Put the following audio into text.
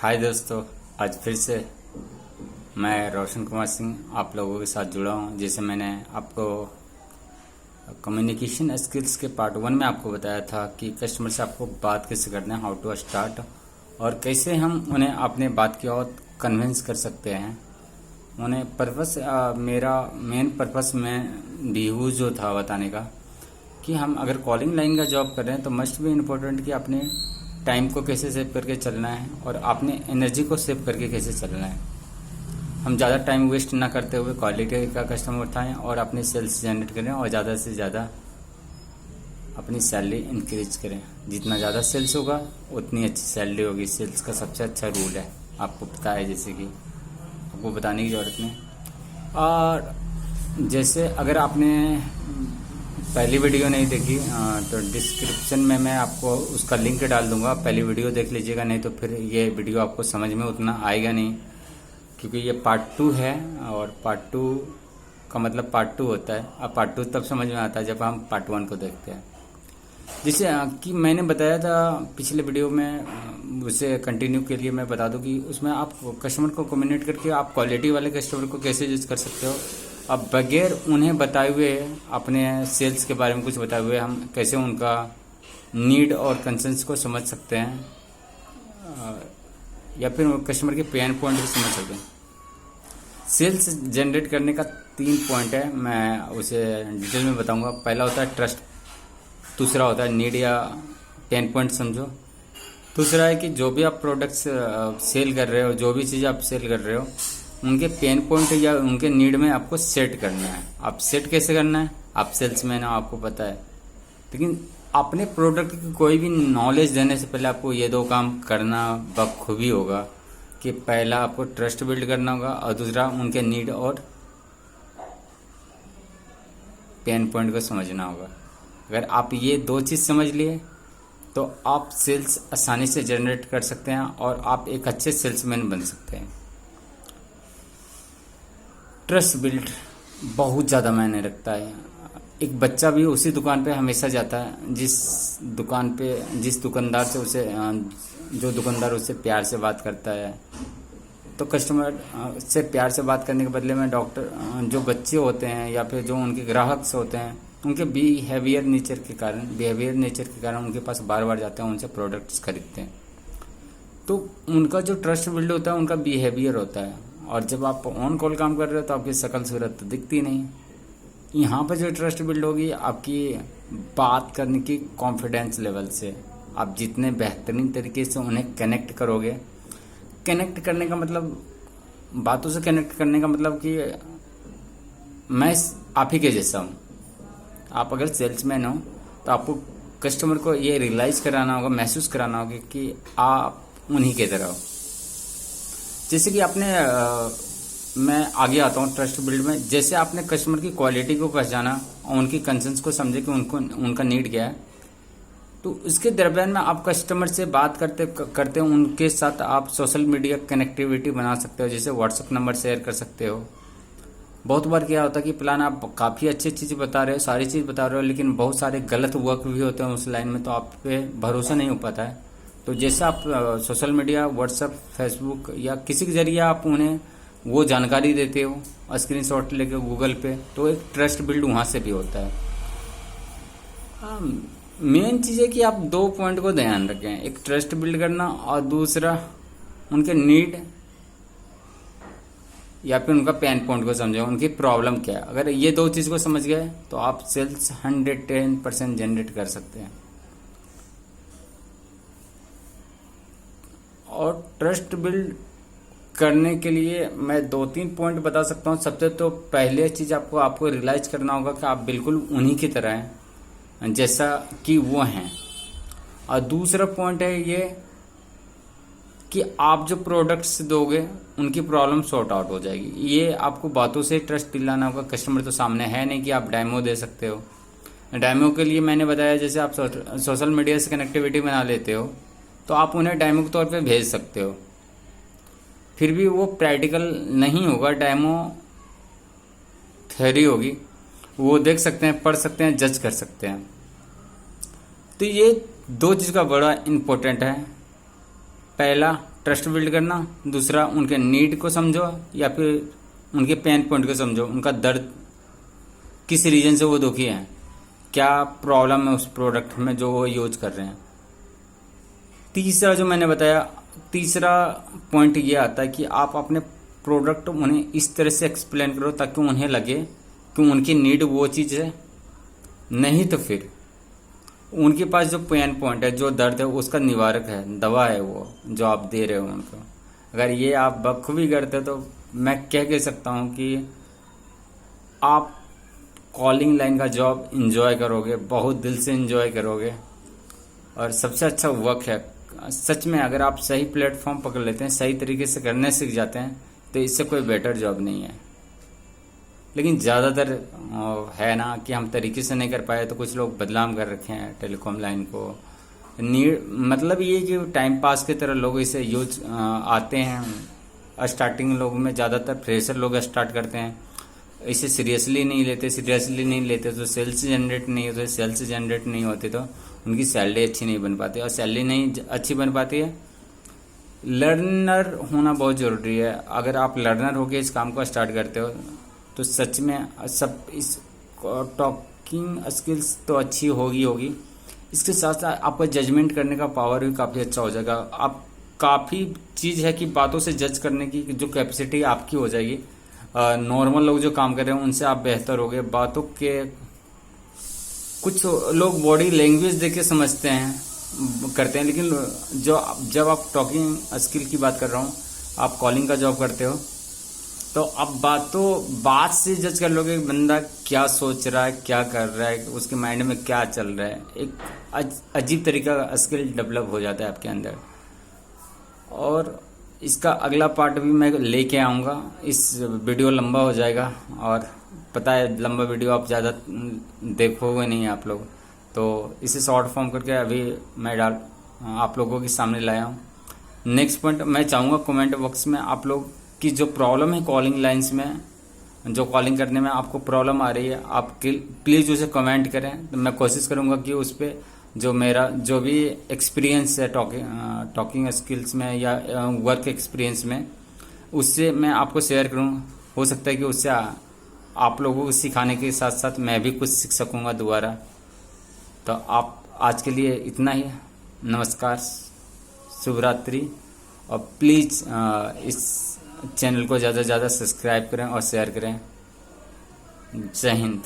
हाय दोस्तों, आज फिर से मैं रोशन कुमार सिंह आप लोगों के साथ जुड़ा हूँ। जैसे मैंने आपको कम्युनिकेशन स्किल्स के पार्ट 1 में आपको बताया था कि कस्टमर से आपको बात कैसे करना है, हाउ टू स्टार्ट, और कैसे हम उन्हें अपने बात की ओर कन्विंस कर सकते हैं। उन्हें पर्पस मेरा मेन पर्पस में भी जो था बताने का कि हम अगर कॉलिंग लाइन का जॉब कर रहे हैं तो मस्ट भी इम्पोर्टेंट कि अपने टाइम को कैसे सेव करके चलना है और अपने एनर्जी को सेव करके कैसे चलना है। हम ज़्यादा टाइम वेस्ट ना करते हुए क्वालिटी का कस्टमर उठाएं और अपनी सेल्स जनरेट करें और ज़्यादा से ज़्यादा अपनी सैलरी इंक्रीज करें। जितना ज़्यादा सेल्स होगा उतनी अच्छी सैलरी होगी। सेल्स का सबसे अच्छा रूल है, आपको पता है, जैसे कि आपको बताने की ज़रूरत नहीं। और जैसे अगर आपने पहली वीडियो नहीं देखी तो डिस्क्रिप्शन में मैं आपको उसका लिंक डाल दूंगा, पहली वीडियो देख लीजिएगा। नहीं तो फिर ये वीडियो आपको समझ में उतना आएगा नहीं, क्योंकि ये पार्ट 2 है और पार्ट 2 का मतलब पार्ट 2 होता है। अब पार्ट 2 तब समझ में आता है जब हम पार्ट 1 को देखते हैं। जैसे कि मैंने बताया था पिछले वीडियो में, उसे कंटिन्यू के लिए मैं बता दूं कि उसमें आप कस्टमर को कम्युनिकेट करके आप क्वालिटी वाले कस्टमर को कैसे यूज कर सकते हो। अब बगैर उन्हें बताए हुए, अपने सेल्स के बारे में कुछ बताए हुए, हम कैसे उनका नीड और कंसर्न्स को समझ सकते हैं, या फिर कस्टमर के पेन पॉइंट को समझ सकते हैं। सेल्स जनरेट करने का 3 पॉइंट है, मैं उसे डिटेल में बताऊंगा। पहला होता है ट्रस्ट, दूसरा होता है नीड या पेन पॉइंट समझो, दूसरा है कि जो भी आप प्रोडक्ट्स सेल कर रहे हो, जो भी चीज़ आप सेल कर रहे हो, उनके पेन पॉइंट या उनके नीड में आपको सेट करना है। आप सेट कैसे करना है, आप सेल्समैन हो, आपको पता है। लेकिन अपने प्रोडक्ट की कोई भी नॉलेज देने से पहले आपको ये 2 काम करना बखूबी होगा कि पहला आपको ट्रस्ट बिल्ड करना होगा और दूसरा उनके नीड और पेन पॉइंट को समझना होगा। अगर आप ये 2 चीज़ समझ लिए तो आप सेल्स आसानी से जनरेट कर सकते हैं और आप एक अच्छे सेल्समैन बन सकते हैं। ट्रस्ट बिल्ड बहुत ज़्यादा मायने रखता है। एक बच्चा भी उसी दुकान पे हमेशा जाता है जिस दुकानदार से उसे जो दुकानदार उससे प्यार से बात करता है। तो कस्टमर से प्यार से बात करने के बदले में जो बच्चे होते हैं या फिर जो उनके ग्राहक से होते हैं, उनके बिहेवियर नेचर के कारण उनके पास बार बार जाते हैं, उनसे प्रोडक्ट्स खरीदते हैं। तो उनका जो ट्रस्ट बिल्ड होता है उनका बिहेवियर होता है। और जब आप ऑन कॉल काम कर रहे हो तो आपकी शकल सूरत तो दिखती नहीं। यहाँ पर जो ट्रस्ट बिल्ड होगी आपकी बात करने की कॉन्फिडेंस लेवल से। आप जितने बेहतरीन तरीके से उन्हें कनेक्ट करोगे, कनेक्ट करने का मतलब, बातों से कनेक्ट करने का मतलब कि मैं आप ही के जैसा हूँ। आप अगर सेल्समैन हो तो आपको कस्टमर को ये रियलाइज़ कराना होगा, महसूस कराना होगा कि आप उन्हीं की तरह हो। जैसे कि आपने मैं आगे आता हूँ ट्रस्ट बिल्ड में। जैसे आपने कस्टमर की क्वालिटी को पहचाना और उनकी कंसर्न्स को समझे कि उनका नीड क्या है, तो इसके दरम्यान में आप कस्टमर से बात करते हो, उनके साथ आप सोशल मीडिया कनेक्टिविटी बना सकते हो। जैसे व्हाट्सएप नंबर शेयर कर सकते हो। बहुत बार क्या होता है कि प्लान आप काफ़ी अच्छी चीज़ बता रहे हो, सारी चीज़ बता रहे हो, लेकिन बहुत सारे गलत वर्क भी होते हैं उस लाइन में, तो आप पे भरोसा नहीं हो पाता है। तो जैसे आप सोशल मीडिया, व्हाट्सएप, फेसबुक या किसी के जरिए आप उन्हें वो जानकारी देते हो स्क्रीनशॉट लेके गूगल पे, तो एक ट्रस्ट बिल्ड वहाँ से भी होता है। मेन चीज़ है कि आप 2 पॉइंट को ध्यान रखें, एक ट्रस्ट बिल्ड करना और दूसरा उनके नीड या फिर उनका पेन पॉइंट को समझे, उनकी प्रॉब्लम क्या है। अगर ये 2 चीज़ को समझ गए तो आप सेल्स 110% जनरेट कर सकते हैं। और ट्रस्ट बिल्ड करने के लिए मैं 2-3 पॉइंट बता सकता हूँ। सबसे तो पहले चीज़ आपको रियलाइज करना होगा कि आप बिल्कुल उन्हीं की तरह हैं जैसा कि वो हैं। और दूसरा पॉइंट है ये कि आप जो प्रोडक्ट्स दोगे उनकी प्रॉब्लम सॉर्ट आउट हो जाएगी। ये आपको बातों से ट्रस्ट दिलाना होगा। कस्टमर तो सामने है नहीं कि आप डेमो दे सकते हो। डेमो के लिए मैंने बताया, जैसे आप सोशल मीडिया से कनेक्टिविटी बना लेते हो तो आप उन्हें डेमो के तौर पे भेज सकते हो। फिर भी वो प्रैक्टिकल नहीं होगा, डेमो थ्योरी होगी, वो देख सकते हैं, पढ़ सकते हैं, जज कर सकते हैं। तो ये 2 चीज़ का बड़ा इम्पोर्टेंट है। पहला ट्रस्ट बिल्ड करना, दूसरा उनके नीड को समझो या फिर उनके पेन पॉइंट को समझो, उनका दर्द किस रीजन से वो दुखी है, क्या प्रॉब्लम है उस प्रोडक्ट में जो वो यूज कर रहे हैं। तीसरा जो मैंने बताया, तीसरा पॉइंट ये आता है कि आप अपने प्रोडक्ट उन्हें इस तरह से एक्सप्लेन करो ताकि उन्हें लगे कि उनकी नीड वो चीज़ है, नहीं तो फिर उनके पास जो पेन पॉइंट है, जो दर्द है, उसका निवारक है, दवा है वो जो आप दे रहे हो उनको। अगर ये आप बखूबी करते तो मैं कह सकता हूँ कि आप कॉलिंग लाइन का जॉब इंजॉय करोगे, बहुत दिल से इंजॉय करोगे और सबसे अच्छा वर्क है। सच में अगर आप सही प्लेटफॉर्म पकड़ लेते हैं, सही तरीके से करने सीख जाते हैं, तो इससे कोई बेटर जॉब नहीं है। लेकिन ज़्यादातर है ना कि हम तरीके से नहीं कर पाए, तो कुछ लोग बदनाम कर रखे हैं टेलीकॉम लाइन को। नीड मतलब ये कि टाइम पास की तरह लोग इसे यूज आते हैं। स्टार्टिंग लोग में ज़्यादातर फ्रेशर लोग स्टार्ट करते हैं, इसे सीरियसली नहीं लेते तो सेल्स जनरेट नहीं होते, सेल्स जनरेट नहीं होते तो उनकी सैलरी अच्छी नहीं बन पाती, और सैलरी नहीं अच्छी बन पाती है। लर्नर होना बहुत ज़रूरी है। अगर आप लर्नर होकर इस काम को स्टार्ट करते हो तो सच में सब इस टॉकिंग स्किल्स तो अच्छी होगी, इसके साथ साथ आपका जजमेंट करने का पावर भी काफ़ी अच्छा हो जाएगा। आप काफ़ी चीज़ है कि बातों से जज करने की जो कैपेसिटी आपकी हो जाएगी। नॉर्मल लोग जो काम कर रहे हैं उनसे आप बेहतर होगे। बातों के कुछ लोग बॉडी लैंग्वेज देख के समझते हैं, करते हैं, लेकिन जब आप टॉकिंग स्किल की बात कर रहा हूँ, आप कॉलिंग का जॉब करते हो, तो आप बात से जज कर लोगे बंदा क्या सोच रहा है, क्या कर रहा है, उसके माइंड में क्या चल रहा है। एक अजीब तरीका का स्किल डेवलप हो जाता है आपके अंदर। और इसका अगला पार्ट भी मैं लेके आऊँगा। इस वीडियो लंबा हो जाएगा, और पता है लंबा वीडियो आप ज़्यादा देखोगे नहीं आप लोग, तो इसे शॉर्ट फॉर्म करके अभी मैं आप लोगों के सामने लाया हूँ। नेक्स्ट पॉइंट मैं चाहूँगा कमेंट बॉक्स में आप लोग की जो प्रॉब्लम है कॉलिंग लाइंस में, जो कॉलिंग करने में आपको प्रॉब्लम आ रही है, आप प्लीज़ उसे कमेंट करें। तो मैं कोशिश करूँगा कि उस पर जो भी एक्सपीरियंस है टॉकिंग स्किल्स में या वर्क एक्सपीरियंस में, उससे मैं आपको शेयर करूँ। हो सकता है कि उससे आप लोगों को सिखाने के साथ साथ मैं भी कुछ सीख सकूँगा दोबारा। तो आप आज के लिए इतना ही। नमस्कार, शुभ रात्रि, और प्लीज़ इस चैनल को ज़्यादा से ज़्यादा सब्सक्राइब करें और शेयर करें। जय हिंद।